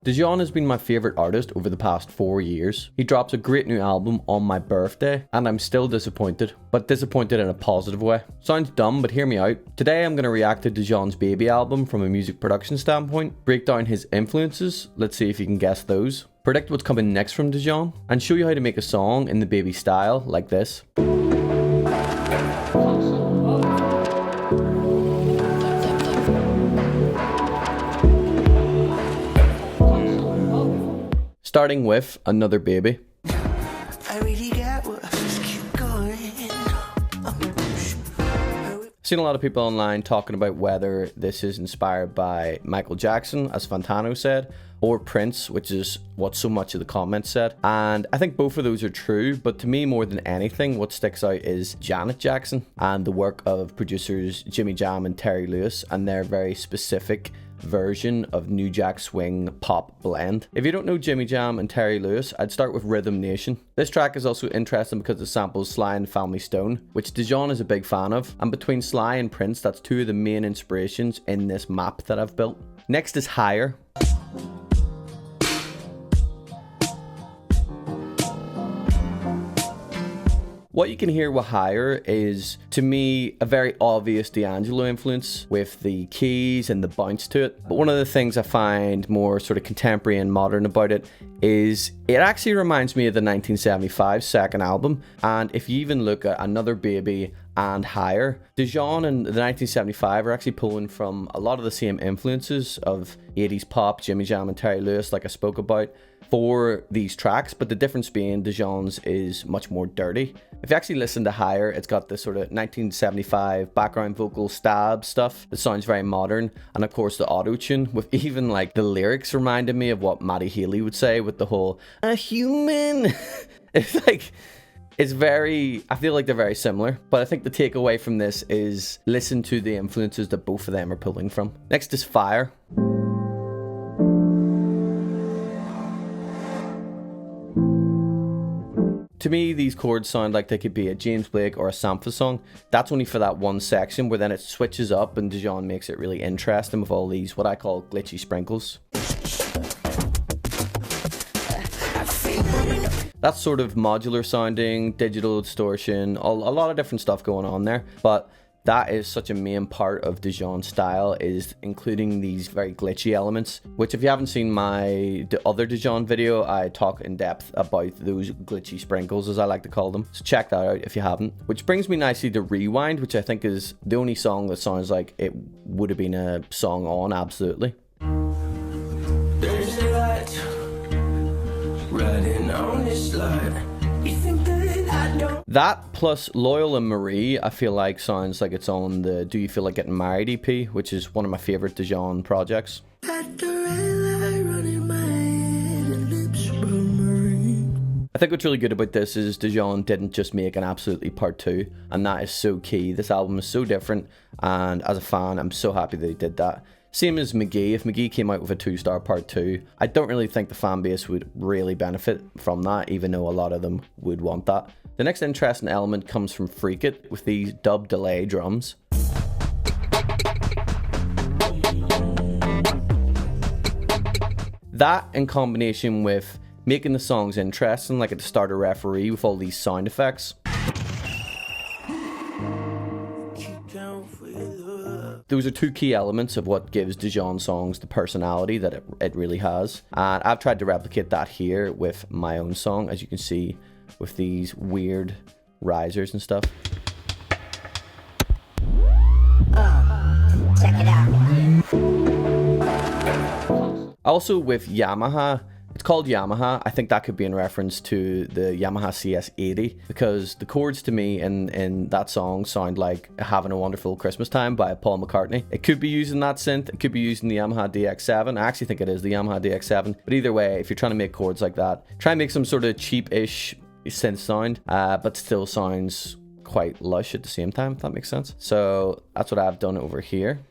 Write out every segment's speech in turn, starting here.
Dijon has been my favourite artist over the past 4 years. He drops a great new album on my birthday, and I'm still disappointed, but disappointed in a positive way. Sounds dumb, but hear me out. Today I'm going to react to Dijon's Baby album from a music production standpoint, break down his influences, let's see if you can guess those, predict what's coming next from Dijon, and show you how to make a song in the Baby style, like this. Starting with Another Baby. Seen a lot of people online talking about whether this is inspired by Michael Jackson, as Fantano said, or Prince, which is what so much of the comments said. And I think both of those are true, but to me, more than anything, what sticks out is Janet Jackson and the work of producers Jimmy Jam and Terry Lewis and their very specific version of New Jack Swing pop blend. If you don't know Jimmy Jam and Terry Lewis, I'd start with Rhythm Nation. This track is also interesting because it samples Sly and Family Stone, which Dijon is a big fan of, and between Sly and Prince, that's two of the main inspirations in this map that I've built. Next is Higher. What you can hear with Higher is, to me, a very obvious D'Angelo influence with the keys and the bounce to it. But one of the things I find more sort of contemporary and modern about it is it actually reminds me of the 1975 second album. And if you even look at Another Baby and Higher, Dijon and the 1975 are actually pulling from a lot of the same influences of 80s pop, Jimmy Jam and Terry Lewis, like I spoke about, for these tracks, but the difference being Dijon's is much more dirty. If you actually listen to Higher, it's got this sort of 1975 background vocal stab stuff that sounds very modern, and of course the auto-tune, with even like the lyrics reminded me of what Matty Healy would say with the whole "a human." It's like, it's very, I feel like they're very similar, but I think the takeaway from this is listen to the influences that both of them are pulling from. Next is Fire. To me, these chords sound like they could be a James Blake or a Sampha song. That's only for that one section where then it switches up and Dijon makes it really interesting with all these, what I call glitchy sprinkles. That's sort of modular sounding, digital distortion, a lot of different stuff going on there. But that is such a main part of Dijon's style, is including these very glitchy elements, which if you haven't seen the other Dijon video, I talk in depth about those glitchy sprinkles, as I like to call them. So check that out if you haven't. Which brings me nicely to Rewind, which I think is the only song that sounds like it would have been a song on Absolutely. There's a light riding on this light. You think that I don't. That plus Loyal and Marie, I feel like sounds like it's on the Do You Feel Like Getting Married EP, which is one of my favorite Dijon projects. I think what's really good about this is Dijon didn't just make an Absolutely Part 2, and that is so key. This album is so different, and as a fan, I'm so happy that he did that. Same as McGee. If McGee came out with a 2-star Part 2, I don't really think the fan base would really benefit from that, even though a lot of them would want that. The next interesting element comes from Freak It, with these dub delay drums. That, in combination with making the songs interesting, like at the start of Referee with all these sound effects. Those are two key elements of what gives Dijon songs the personality that it really has. And I've tried to replicate that here with my own song, as you can see, with these weird risers and stuff. Check it out. Also with Yamaha, it's called Yamaha. I think that could be in reference to the Yamaha CS80, because the chords to me in that song sound like Having a Wonderful Christmas Time by Paul McCartney. It could be using that synth, it could be using the Yamaha DX7. I actually think it is the Yamaha DX7, but either way, if you're trying to make chords like that, try and make some sort of cheap-ish synth sound, but still sounds quite lush at the same time, if that makes sense. So that's what I've done over here.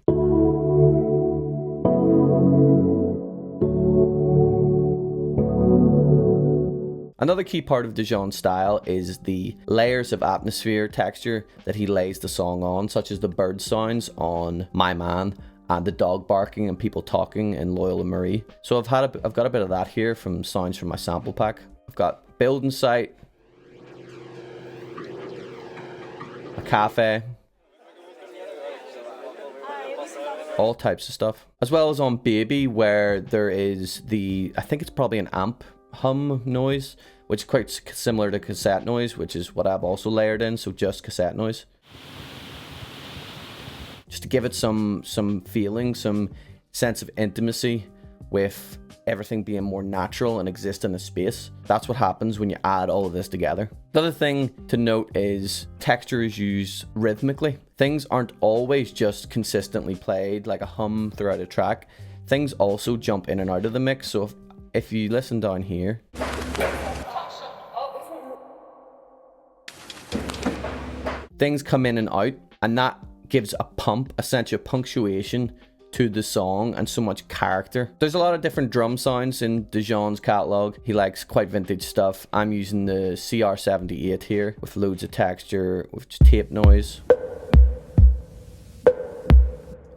Another key part of Dijon's style is the layers of atmosphere texture that he lays the song on, such as the bird sounds on My Man and the dog barking and people talking in Loyal and Marie. So I've got a bit of that here from sounds from my sample pack. I've got building site, a cafe, all types of stuff. As well as on Baby, where there is I think it's probably an amp hum noise, which is quite similar to cassette noise, which is what I've also layered in, so just cassette noise. Just to give it some feeling, some sense of intimacy with everything being more natural and exist in a space. That's what happens when you add all of this together. The other thing to note is texture is used rhythmically. Things aren't always just consistently played like a hum throughout a track. Things also jump in and out of the mix. So if you listen down here, things come in and out, and that gives a pump, a sense of punctuation to the song and so much character. There's a lot of different drum sounds in Dijon's catalog. He likes quite vintage stuff. I'm using the CR78 here with loads of texture, with tape noise,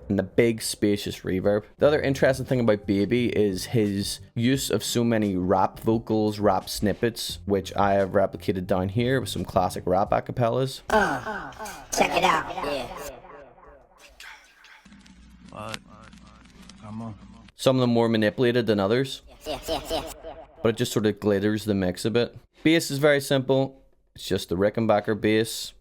and the big spacious reverb. The other interesting thing about Baby is his use of so many rap vocals, rap snippets, which I have replicated down here with some classic rap acapellas. Check it out. Yeah. Some of them more manipulated than others, but it just sort of glitters the mix a bit. Bass is very simple. It's just the Rickenbacker bass.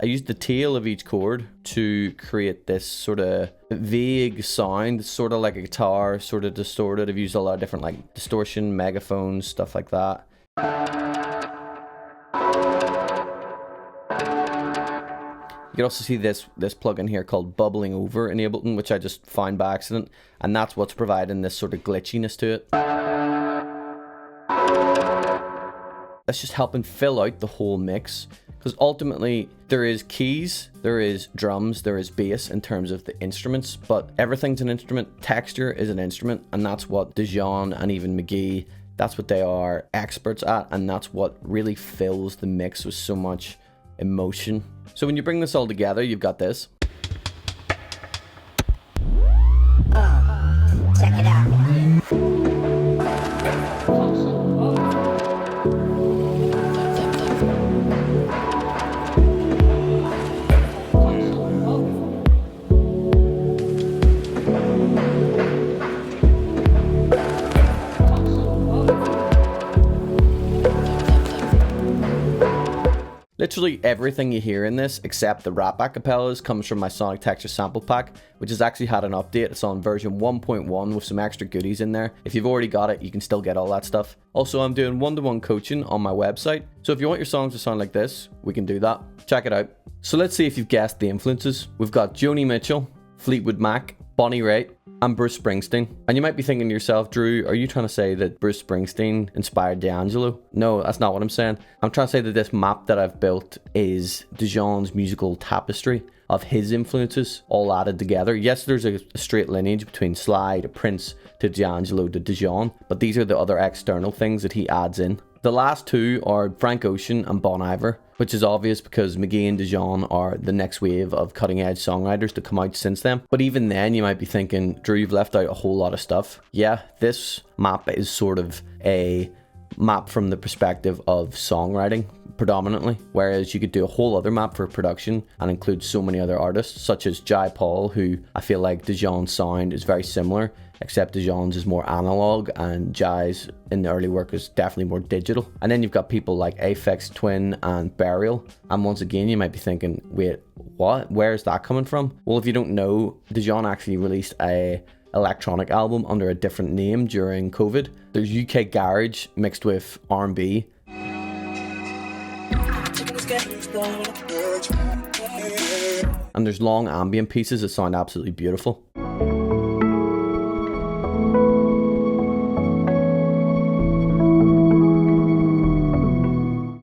I used the tail of each chord to create this sort of vague sound, sort of like a guitar, sort of distorted. I've used a lot of different like distortion, megaphones, stuff like that. You can also see this plugin here called Bubbling Over in Ableton, which I just found by accident, and that's what's providing this sort of glitchiness to it. That's just helping fill out the whole mix, because ultimately there is keys, there is drums, there is bass in terms of the instruments, but everything's an instrument, texture is an instrument, and that's what Dijon and even McGee, that's what they are experts at, and that's what really fills the mix with so much emotion. So when you bring this all together, you've got this. Check it out. Literally everything you hear in this, except the rap acapellas, comes from my Sonic Texture sample pack, which has actually had an update. It's on version 1.1 with some extra goodies in there. If you've already got it, you can still get all that stuff. Also, I'm doing one-to-one coaching on my website, so if you want your songs to sound like this, we can do that. Check it out. So let's see if you've guessed the influences. We've got Joni Mitchell, Fleetwood Mac, Bonnie Raitt, and Bruce Springsteen. And you might be thinking to yourself, Drew, are you trying to say that Bruce Springsteen inspired D'Angelo? No, that's not what I'm saying. I'm trying to say that this map that I've built is Dijon's musical tapestry of his influences all added together. Yes, there's a straight lineage between Sly to Prince to D'Angelo to Dijon, but these are the other external things that he adds in. The last two are Frank Ocean and Bon Iver, which is obvious because McGee and Dijon are the next wave of cutting edge songwriters to come out since then. But even then, you might be thinking, Drew, you've left out a whole lot of stuff. Yeah, this map is sort of a map from the perspective of songwriting predominantly, whereas you could do a whole other map for production and include so many other artists such as Jai Paul, who I feel like Dijon's sound is very similar, except Dijon's is more analog and Jai's in the early work is definitely more digital. And then you've got people like Aphex Twin and Burial, and once again you might be thinking, wait, what? Where is that coming from? Well, if you don't know, Dijon actually released a electronic album under a different name during COVID. There's UK garage mixed with R&B. And there's long ambient pieces that sound absolutely beautiful.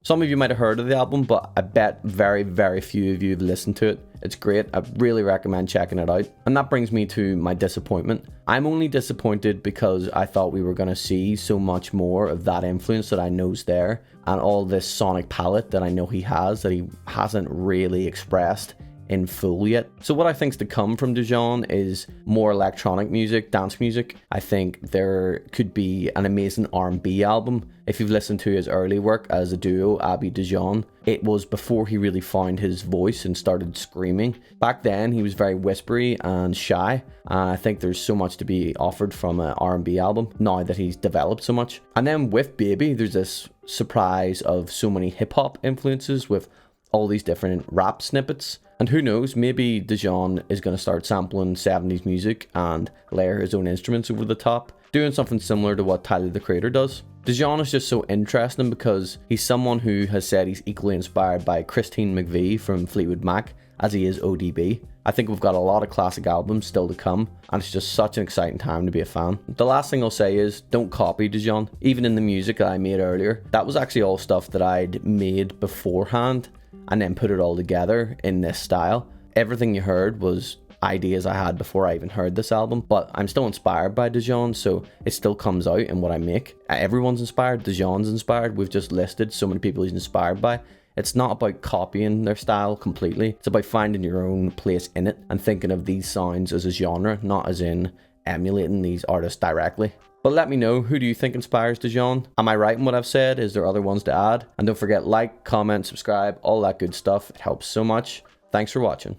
Some of you might have heard of the album, but I bet very, very few of you have listened to it. It's great. I really recommend checking it out. And that brings me to my disappointment. I'm only disappointed because I thought we were going to see so much more of that influence that I know's there, and all this sonic palette that I know he has that he hasn't really expressed in full yet. So what I think's to come from Dijon is more electronic music, dance music. I think there could be an amazing R&B album. If you've listened to his early work as a duo, Abby Dijon, it was before he really found his voice and started screaming. Back then, he was very whispery and shy. I think there's so much to be offered from an R&B album now that he's developed so much. And then with Baby, there's this surprise of so many hip-hop influences with all these different rap snippets. And who knows, maybe Dijon is going to start sampling 70s music and layer his own instruments over the top, doing something similar to what Tyler the Creator does. Dijon is just so interesting because he's someone who has said he's equally inspired by Christine McVie from Fleetwood Mac as he is ODB. I think we've got a lot of classic albums still to come, and it's just such an exciting time to be a fan. The last thing I'll say is, don't copy Dijon. Even in the music that I made earlier, that was actually all stuff that I'd made beforehand and then put it all together in this style. Everything you heard was ideas I had before I even heard this album, but I'm still inspired by Dijon, so it still comes out in what I make. Everyone's inspired, Dijon's inspired. We've just listed so many people he's inspired by. It's not about copying their style completely. It's about finding your own place in it and thinking of these sounds as a genre, not as in emulating these artists directly. But let me know, who do you think inspires Dijon? Am I right in what I've said? Is there other ones to add? And don't forget, like, comment, subscribe, all that good stuff. It helps so much. Thanks for watching.